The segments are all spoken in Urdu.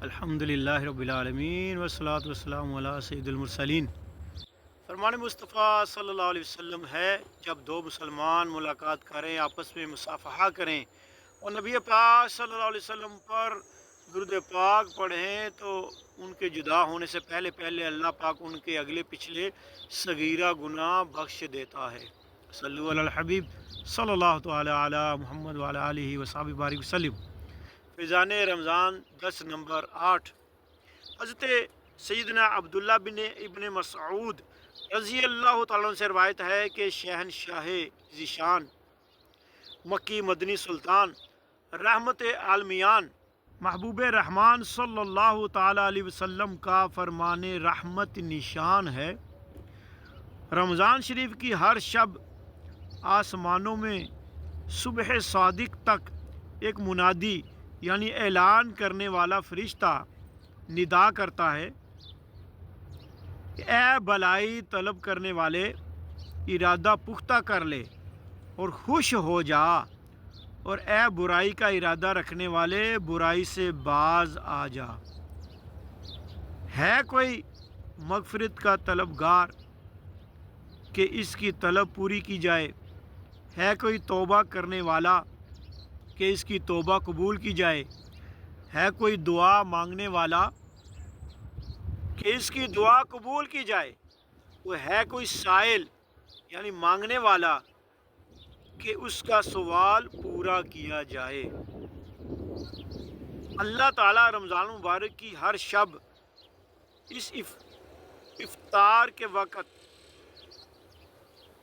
الحمدللہ رب العالمین والصلاۃ والسلام علی سید المرسلین۔ فرمان مصطفیٰ صلی اللہ علیہ وسلم ہے، جب دو مسلمان ملاقات کریں، آپس میں مصافحہ کریں اور نبی پاک صلی اللہ علیہ وسلم پر درود پاک پڑھیں تو ان کے جدا ہونے سے پہلے اللہ پاک ان کے اگلے پچھلے صغیرہ گناہ بخش دیتا ہے۔ صلو علی الحبیب صلی اللہ تعالی علی محمد وعلی آلہ وصحبہ بارک وسلم۔ فیضان رمضان 10 نمبر 8۔ حضرت سیدنا عبداللہ بن ابن مسعود رضی اللہ تعالیٰ عنہ سے روایت ہے کہ شہنشاہ ذیشان مکی مدنی سلطان رحمت عالمیان محبوب رحمان صلی اللہ تعالیٰ علیہ وسلم کا فرمان رحمت نشان ہے، رمضان شریف کی ہر شب آسمانوں میں صبح صادق تک ایک منادی یعنی اعلان کرنے والا فرشتہ ندا کرتا ہے کہ اے بلائی طلب کرنے والے، ارادہ پختہ کر لے اور خوش ہو جا، اور اے برائی کا ارادہ رکھنے والے، برائی سے باز آ جا۔ ہے کوئی مغفرت کا طلبگار کہ اس کی طلب پوری کی جائے؟ ہے کوئی توبہ کرنے والا کہ اس کی توبہ قبول کی جائے؟ ہے کوئی دعا مانگنے والا کہ اس کی دعا قبول کی جائے؟ وہ ہے کوئی سائل یعنی مانگنے والا کہ اس کا سوال پورا کیا جائے۔ اللہ تعالیٰ رمضان مبارک کی ہر شب اس افطار کے وقت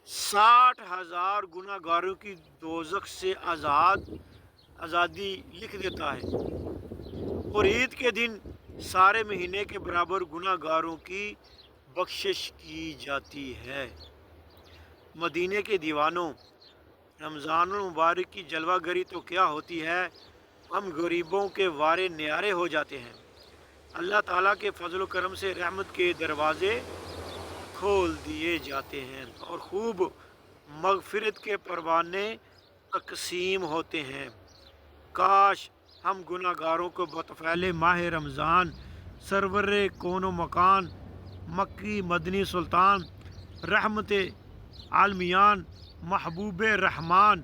60,000 گناہ گاروں کی دوزخ سے آزادی لکھ دیتا ہے، اور عید کے دن سارے مہینے کے برابر گناہ گاروں کی بخشش کی جاتی ہے۔ مدینے کے دیوانوں، رمضان المبارک کی جلوہ گری تو کیا ہوتی ہے، ہم غریبوں کے وارے نیارے ہو جاتے ہیں۔ اللہ تعالیٰ کے فضل و کرم سے رحمت کے دروازے کھول دیے جاتے ہیں اور خوب مغفرت کے پروانے تقسیم ہوتے ہیں۔ کاش ہم گناہ گاروں کو بطفیل ماہ رمضان سرور کون و مکان مکی مدنی سلطان رحمت عالمیان محبوب رحمان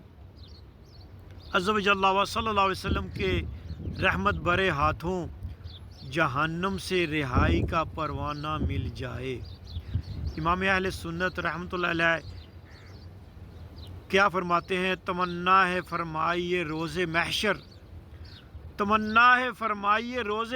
عز و جل و صلی اللہ علیہ وسلم کے رحمت برے ہاتھوں جہنم سے رہائی کا پروانہ مل جائے۔ امام اہل سنت رحمۃ اللہ علیہ کیا فرماتے ہیں؟ تمنا ہے فرمائیے روز محشر، تمنا ہے فرمائیے روز